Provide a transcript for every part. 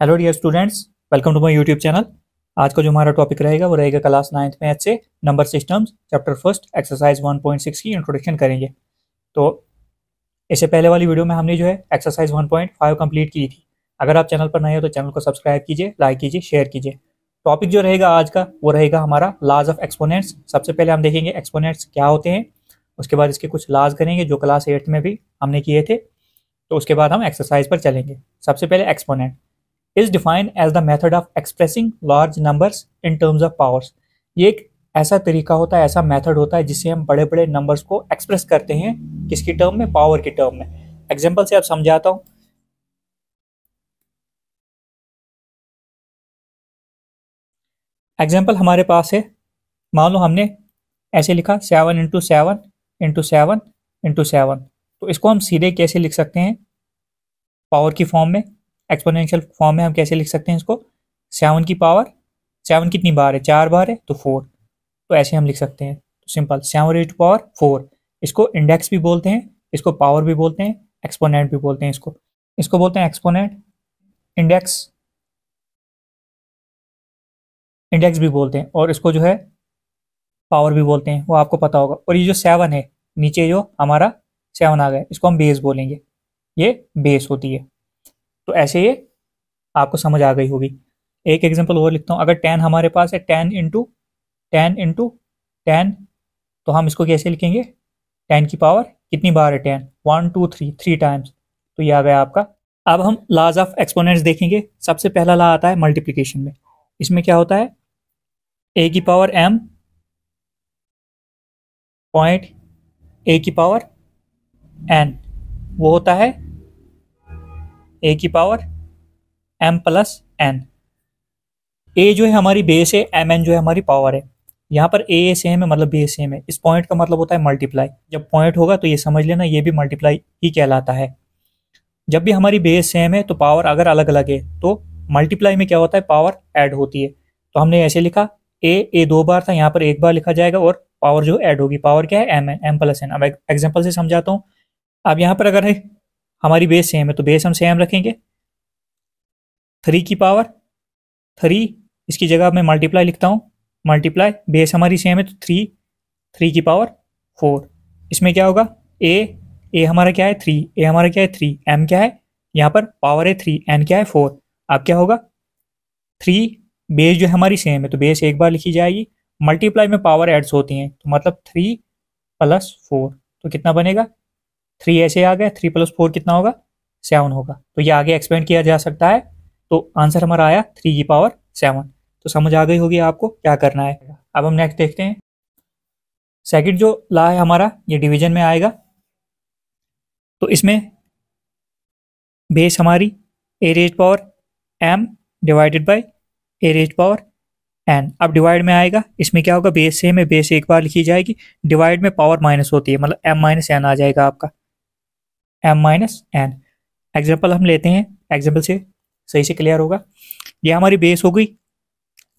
Hello dear students, welcome to my YouTube channel. आज का जो हमारा टॉपिक रहेगा वो रहेगा क्लास 9th मैथ से number systems chapter first exercise 1.6 की इंट्रोडक्शन करेंगे। तो इससे पहले वाली वीडियो में हमने जो है एक्सरसाइज 1.5 कंप्लीट की थी। अगर आप चैनल पर नए हो तो चैनल को सब्सक्राइब कीजिए, लाइक कीजिए, शेयर कीजिए। टॉपिक जो रहेगा आज का वो रहेगा हमारा लाज ऑफ एक्सपोनेंट्स। सबसे पहले हम देखेंगे एक्सपोनेंट्स क्या होते हैं, उसके बाद इसके कुछ लाज करेंगे जो क्लास 8th में भी हमने किए थे। तो उसके बाद हम एक्सरसाइज पर चलेंगे। सबसे पहले exponent is defined as the method of expressing large numbers in terms of powers। ये एक ऐसा तरीका होता है, ऐसा मेथड होता है जिससे हम बड़े बड़े नंबर्स को एक्सप्रेस करते हैं। किसकी टर्म में? पावर की टर्म में। एग्जांपल से आप समझाता हूं। एग्जांपल हमारे पास है, मान लो हमने ऐसे लिखा 7 इंटू 7 इंटू 7 इंटू 7। तो इसको हम सीधे कैसे लिख सकते हैं? पावर की फॉर्म में, एक्सपोनेंशियल फॉर्म में हम कैसे लिख सकते हैं इसको? 7 की पावर, 7 कितनी बार है? 4 बार है, तो 4। तो ऐसे हम लिख सकते हैं। तो सिंपल 7 रेज़ टू पावर 4। इसको इंडेक्स भी बोलते हैं, इसको पावर भी बोलते हैं, एक्सपोनेंट भी बोलते हैं। इसको इसको बोलते हैं एक्सपोनेंट, इंडेक्स, इंडेक्स भी बोलते हैं, और इसको जो है पावर भी बोलते हैं, वो आपको पता होगा। और ये जो 7 है, नीचे जो हमारा 7 आ गया, इसको हम बेस बोलेंगे। ये बेस होती है। तो ऐसे ये आपको समझ आ गई होगी। एक एग्जांपल और लिखता हूँ। अगर 10 हमारे पास है, 10 इंटू 10 इंटू 10, तो हम इसको कैसे लिखेंगे? 10 की पावर कितनी बार है? 10, 1 2 3, 3 टाइम्स। तो ये आ गया आपका। अब हम लाज ऑफ एक्सपोनेंट्स देखेंगे। सबसे पहला ला आता है मल्टीप्लिकेशन में। इसमें क्या होता है? ए की पावर m पॉइंट ए की पावर n, वो होता है ए की पावर m प्लस n। ए जो है हमारी बेस है, एम एन जो है हमारी पावर है। यहाँ पर ए सेम है, मतलब बेस सेम है। इस पॉइंट का मतलब होता है मल्टीप्लाई। जब पॉइंट होगा तो ये समझ लेना ये भी मल्टीप्लाई ही कहलाता है। जब भी हमारी बेस सेम है तो पावर अगर अलग अलग है तो मल्टीप्लाई में क्या होता है? पावर ऐड होती है। तो हमने ऐसे लिखा, ए 2 बार था, यहाँ पर 1 बार लिखा जाएगा और पावर जो ऐड होगी, पावर क्या है? M N, M plus N. अब एग्जाम्पल से समझाता हूँ। अब यहाँ पर अगर है हमारी बेस सेम है तो बेस हम सेम रखेंगे। 3 की पावर 3, इसकी जगह मैं मल्टीप्लाई लिखता हूँ। मल्टीप्लाई, बेस हमारी सेम है तो 3 की पावर 4। इसमें क्या होगा? ए हमारा क्या है? 3। ए हमारा क्या है? 3। एम क्या है? यहाँ पर पावर है 3, एन क्या है? 4। अब क्या होगा? 3, बेस जो है हमारी सेम है तो बेस 1 बार लिखी जाएगी। मल्टीप्लाई में पावर एड्स होती हैं, तो मतलब 3 प्लस 4, तो कितना बनेगा? 3 ऐसे आ गया, 3 प्लस 4 कितना होगा? 7 होगा। तो ये आगे एक्सपेंड किया जा सकता है। तो आंसर हमारा आया 3 की पावर 7। तो समझ आ गई होगी आपको क्या करना है। अब हम नेक्स्ट देखते हैं। सेकंड जो ला है हमारा, ये डिवीजन में आएगा। तो इसमें बेस हमारी A raise power m divided by A raise power n। अब डिवाइड में आएगा, इसमें क्या होगा? बेस सेम है, बेस 1 बार लिखी जाएगी। डिवाइड में पावर माइनस होती है, मतलब m माइनस एन आ जाएगा आपका, m माइनस एन। एग्जाम्पल हम लेते हैं, एग्जाम्पल से सही से क्लियर होगा। ये हमारी बेस हो गई।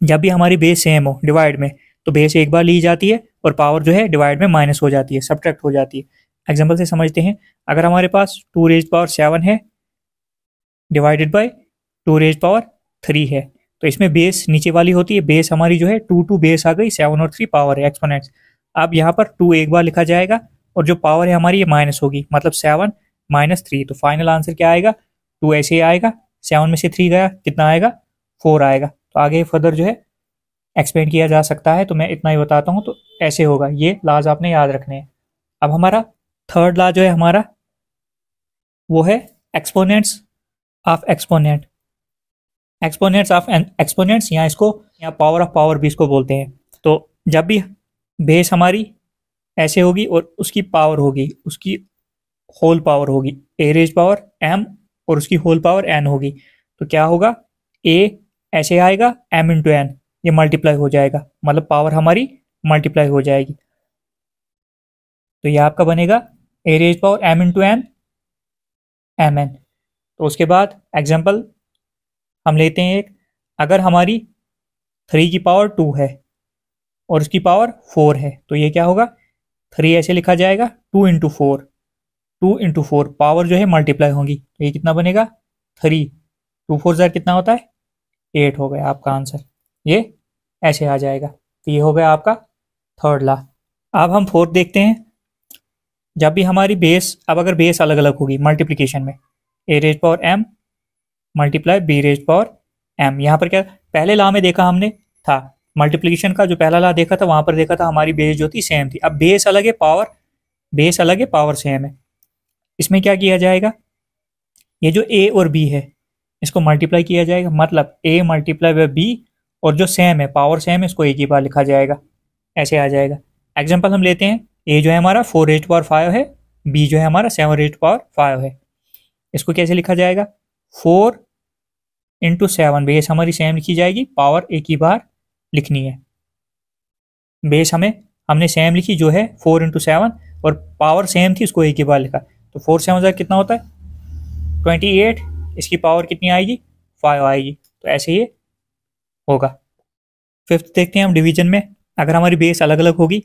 जब भी हमारी बेस सेम हो डिवाइड में, तो बेस 1 बार ली जाती है और पावर जो है डिवाइड में माइनस हो जाती है, सब्ट्रैक्ट हो जाती है। एग्जांपल से समझते हैं। अगर हमारे पास 2 रेज पावर 7 है डिवाइडेड बाय 2 रेज पावर 3 है, तो इसमें बेस नीचे वाली होती है। बेस हमारी जो है 2 बेस आ गई, 7 और 3 पावर है, एक्सपोनेंट्स। अब यहाँ पर 2 1 बार लिखा जाएगा और जो पावर है हमारी ये माइनस होगी, मतलब 7 माइनस 3। तो फाइनल आंसर क्या आएगा? 2 ऐसे आएगा, 7 में से 3 गया, कितना आएगा? 4 आएगा। तो आगे फर्दर जो है एक्सपेंड किया जा सकता है, तो मैं इतना ही बताता हूँ। तो ऐसे होगा, ये लाज आपने याद रखने हैं। अब हमारा थर्ड ला जो है हमारा, वो है exponents of exponent. Exponents of exponents, या इसको या पावर ऑफ पावर भी इसको बोलते हैं। तो जब भी बेस हमारी ऐसे होगी और उसकी पावर होगी, उसकी होल पावर होगी, ए रेज पावर m और उसकी होल पावर n होगी, तो क्या होगा? ए ऐसे आएगा, m इंटू एन, ये मल्टीप्लाई हो जाएगा, मतलब पावर हमारी मल्टीप्लाई हो जाएगी। तो ये आपका बनेगा A raise power m into N, M N. तो उसके बाद एग्जाम्पल हम लेते हैं एक। अगर हमारी 3 की पावर 2 है और उसकी पावर 4 है, तो ये क्या होगा? 3 ऐसे लिखा जाएगा, 2 इंटू 4, 2 इंटू 4, पावर जो है मल्टीप्लाई होंगी, तो ये कितना बनेगा? 3 2 4 ज़ार कितना होता है 8 हो गया आपका आंसर, ये ऐसे आ जाएगा। तो ये हो गया आपका थर्ड लॉ। अब हम फोर्थ देखते हैं। जब भी हमारी बेस, अब अगर बेस अलग अलग होगी मल्टीप्लिकेशन में, A raise power M multiply B raise power M, यहाँ पर क्या पहले लॉ में देखा हमने था, मल्टीप्लिकेशन का जो पहला लॉ देखा था वहां पर देखा था हमारी बेस जो थी सेम थी। अब बेस अलग है, पावर बेस अलग है, पावर सेम है। इसमें क्या किया जाएगा, ये जो ए और बी है इसको मल्टीप्लाई किया जाएगा, मतलब ए मल्टीप्लाई बाय बी, और जो सेम है पावर सेम है इसको एक ही बार लिखा जाएगा, ऐसे आ जाएगा। एग्जाम्पल हम लेते हैं, ए जो है हमारा 4 रेज पावर 5 है, बी जो है हमारा 7 रेज पावर 5 है। इसको कैसे लिखा जाएगा, 4 इंटू 7, बेस हमारी सेम लिखी जाएगी, पावर एक ही बार लिखनी है। बेस हमने सेम लिखी जो है 4 इंटू 7, और पावर सेम थी उसको एक ही बार लिखा, तो 4 7 ज़ार कितना होता है 28, इसकी पावर कितनी आएगी 5 आएगी। तो ऐसे ये होगा। फिफ्थ देखते हैं हम डिवीजन में, अगर हमारी बेस अलग अलग होगी,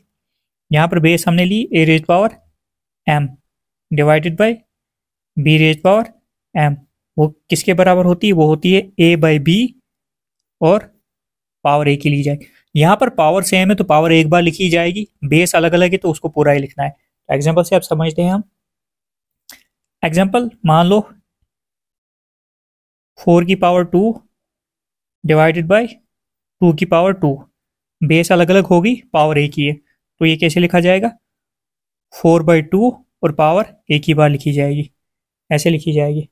यहाँ पर बेस हमने ली A raise power M divided by B raise power M, वो किसके बराबर होती है, वो होती है ए बाई बी, और पावर एक ही ली जाएगी। यहाँ पर पावर सेम है तो पावर एक बार लिखी जाएगी, बेस अलग अलग है तो उसको पूरा ही लिखना है। तो एग्जाम्पल से आप समझते हैं हम। एग्जाम्पल मान लो 4 की पावर 2 डिवाइडेड बाई 2 की पावर 2, बेस अलग अलग होगी पावर एक ही है, तो ये कैसे लिखा जाएगा 4/2, और पावर एक ही बार लिखी जाएगी, ऐसे लिखी जाएगी।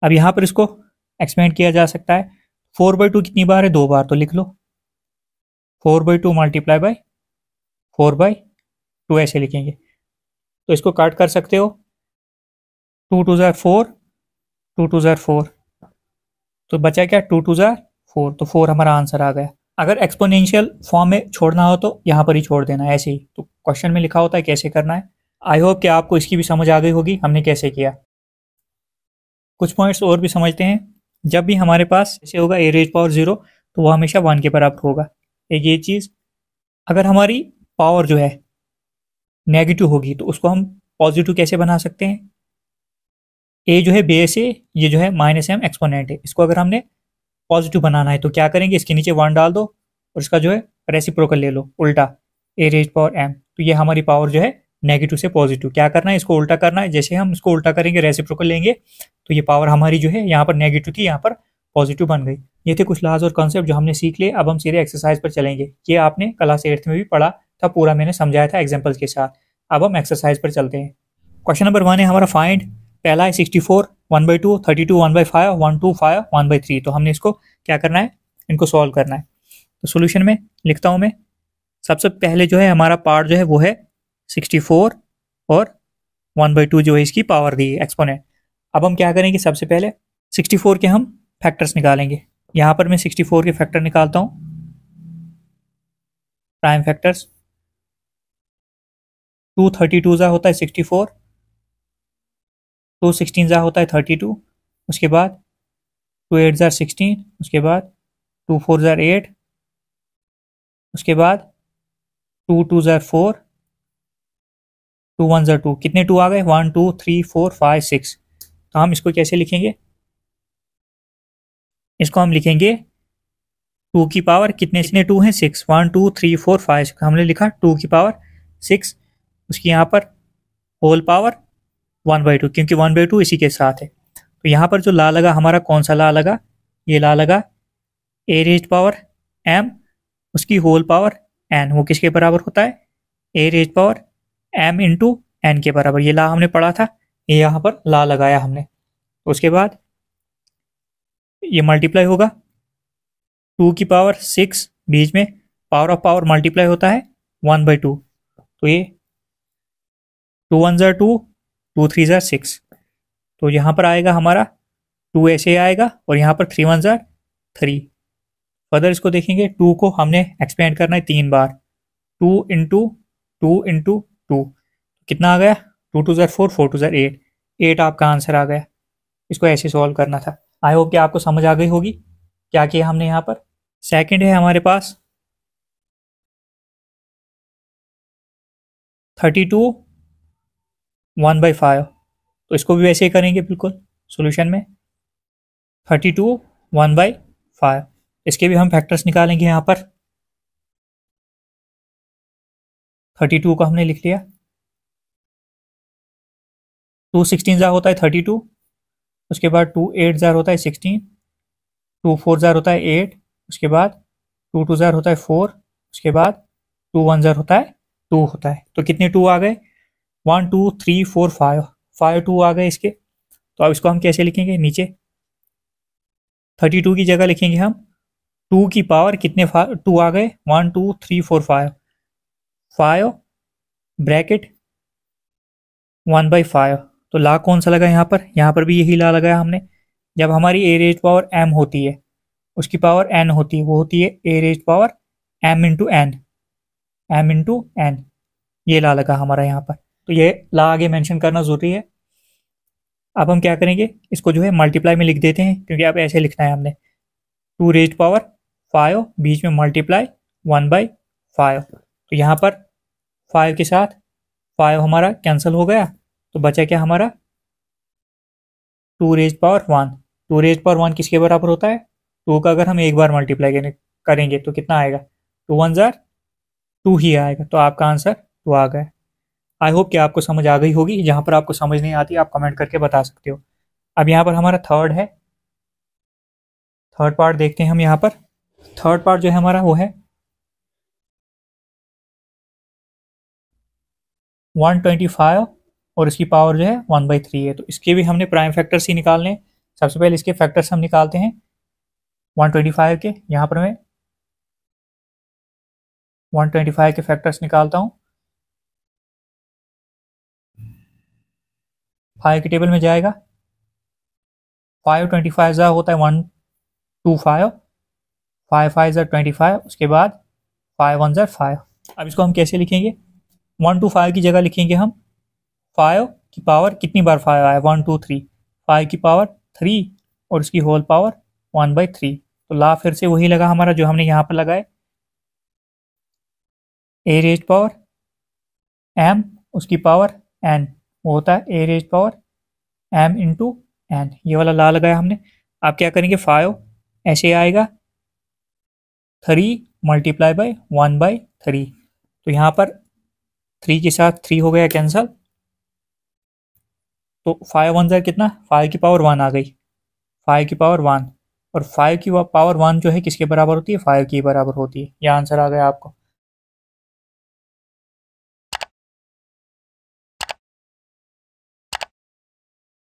अब यहाँ पर इसको एक्सपेंड किया जा सकता है, 4/2 कितनी बार है 2 बार, तो लिख लो 4/2 मल्टीप्लाई बाई 4/2, ऐसे लिखेंगे। तो इसको काट कर सकते हो, 2 2 ज़ार 4, 2 2 ज़ार 4, तो बचा क्या 2 2 ज़ार 4, तो 4 हमारा आंसर आ गया। अगर एक्सपोनेंशियल फॉर्म में छोड़ना हो तो यहाँ पर ही छोड़ देना है, ऐसे ही तो क्वेश्चन में लिखा होता है कैसे करना है। आई होप कि आपको इसकी भी समझ आ गई होगी हमने कैसे किया। कुछ पॉइंट्स और भी समझते हैं। जब भी हमारे पास ऐसे होगा ए रेज पावर 0, तो वो हमेशा 1 के बराबर होगा। एक ये चीज़, अगर हमारी पावर जो है नेगेटिव होगी तो उसको हम पॉजिटिव कैसे बना सकते हैं, ए जो है बेस है, ये जो है माइनस एम एक्सपोनेंट है, इसको अगर हमने पॉजिटिव बनाना है तो क्या करेंगे, इसके नीचे 1 डाल दो और इसका जो है रेसिप्रोकल ले लो उल्टा, ए रेज पावर एम, तो ये हमारी पावर जो है नेगेटिव से पॉजिटिव क्या करना है, इसको उल्टा करना है। जैसे हम इसको उल्टा करेंगे रेसिप्रोकल लेंगे तो ये पावर हमारी जो है यहाँ पर नेगेटिव थी यहाँ पर पॉजिटिव बन गई। ये थे कुछ लाज और कॉन्सेप्ट जो हमने सीख लिए। अब हम सीधे एक्सरसाइज पर चलेंगे। ये आपने क्लास 8th में भी पढ़ा था, पूरा मैंने समझाया था एग्जाम्पल्स के साथ। अब हम एक्सरसाइज पर चलते हैं। क्वेश्चन नंबर 1 है हमारा फाइंड, पहला है 64 1/2, 32 1/5, 125 1/3। तो हमने इसको क्या करना है, इनको सॉल्व करना है। तो सोल्यूशन में लिखता हूँ मैं, सबसे पहले जो है हमारा पार्ट जो है वो है 64 और 1/2 जो है इसकी पावर दी है एक्सपोनेंट। अब हम क्या करेंगे, सबसे पहले 64 के हम फैक्टर्स निकालेंगे। यहाँ पर मैं 64 के फैक्टर निकालता हूँ, प्राइम फैक्टर्स। 2 32 जा होता है 64, 2 16 जा होता है 32, उसके बाद 2 8 जार 16, उसके बाद 2 4 जार 8, उसके बाद 2 2 जार 4, 2 1 जार 2, कितने 2 आ गए 1 2 3 4 5 6। तो हम इसको कैसे लिखेंगे, इसको हम लिखेंगे 2 की पावर कितने 2 हैं 6, 1 2 3 4 5, हमने लिखा 2 की पावर 6, उसकी यहाँ पर होल पावर 1/2, क्योंकि 1/2 इसी के साथ है। तो यहाँ पर जो ला लगा हमारा कौन सा ला लगा, ये ला लगा ए रेज पावर एम, उसकी होल पावर एन, वो किसके बराबर होता है A raise power M into N के बराबर। ये ला हमने पढ़ा था, ये यहाँ पर ला लगाया हमने। तो उसके बाद ये मल्टीप्लाई होगा 2 की पावर 6, बीच में पावर ऑफ पावर मल्टीप्लाई होता है 1/2, तो ये 2 1 जार 2, 2 3 जार 6, तो यहाँ पर आएगा हमारा 2 ऐसे आएगा और यहाँ पर 3 1 जार 3। फर्दर इसको देखेंगे, 2 को हमने एक्सपेंड करना है 3 बार, 2 इंटू 2 इंटू 2, कितना आ गया 2 2 जार 4, 4 2 जार 8, 8 आपका आंसर आ गया। इसको ऐसे सॉल्व करना था। आई होप कि आपको समझ आ गई होगी क्या किया हमने यहाँ पर। सेकंड है हमारे पास 32 1/5, तो इसको भी वैसे ही करेंगे बिल्कुल सोल्यूशन में। 32 1/5। इसके भी हम फैक्टर्स निकालेंगे यहाँ पर। 32 को हमने लिख लिया। 2 16 जार होता है 32, उसके बाद 2 8 जार होता है 16, 2 4 जार होता है 8, उसके बाद 2 2 जार होता है 4, उसके बाद 2 1 जार होता है 2 होता है। तो कितने 2 आ गए? 1 2 3 4 5, 5 2 आ गए इसके। तो अब इसको हम कैसे लिखेंगे? नीचे 32 की जगह लिखेंगे हम 2 की पावर कितने 2 आ गए? 1 2 3 4 5, 5 ब्रैकेट 1/5। तो ला कौन सा लगा यहाँ पर? यहाँ पर भी यही ला लगाया हमने। जब हमारी ए रेज पावर m होती है, उसकी पावर n होती है, वो होती है A raise power m into N, m into N. ये ला लगा हमारा यहाँ पर। तो ये ला आगे मेंशन करना जरूरी है। अब हम क्या करेंगे, इसको जो है मल्टीप्लाई में लिख देते हैं, क्योंकि अब ऐसे लिखना है हमने। 2 रेज पावर 5, बीच में मल्टीप्लाई 1/5। तो यहाँ पर 5 के साथ 5 हमारा कैंसिल हो गया, तो बचा क्या हमारा? 2 रेज पावर 1। 2 रेज पावर 1 किसके बराबर होता है? 2 का अगर हम एक बार मल्टीप्लाई करेंगे तो कितना आएगा? 2 1 जार 2 ही आएगा। तो आपका आंसर 2 आ गया। आई होप कि आपको समझ आ गई होगी। जहाँ पर आपको समझ नहीं आती आप कमेंट करके बता सकते हो। अब यहाँ पर हमारा थर्ड है, थर्ड पार्ट देखते हैं हम। यहाँ पर थर्ड पार्ट जो है हमारा वो है 125 और इसकी पावर जो है 1/3 है। तो इसके भी हमने प्राइम फैक्टर्स ही निकालने हैं। सबसे पहले इसके फैक्टर्स हम निकालते हैं 125 के। यहाँ पर मैं 125 के फैक्टर्स निकालता हूँ। 5 के टेबल में जाएगा। 5 25 ज़ा होता है 125, 5 5 ज़ा 25, उसके बाद 5 1 ज़ा 5। अब इसको हम कैसे लिखेंगे? 125 की जगह लिखेंगे हम 5 की पावर कितनी बार 5 आया? 1 2 3, 5 की पावर 3 और उसकी होल पावर 1/3। तो ला फिर से वही लगा हमारा जो हमने यहाँ पर लगाए। ए रेज पावर m, उसकी पावर n, वो होता है A raise power m into N. ये वाला ला लगाया हमने। आप क्या करेंगे? 5 ऐसे आएगा, 3 मल्टीप्लाई बाई 1/3। तो यहाँ पर 3 के साथ 3 हो गया कैंसल। तो 5 1 ज़ा कितना? 5 की पावर 1 आ गई, 5 की पावर 1। और 5 की पावर 1 जो है किसके बराबर होती है? 5 की बराबर होती है। यह आंसर आ गया आपको।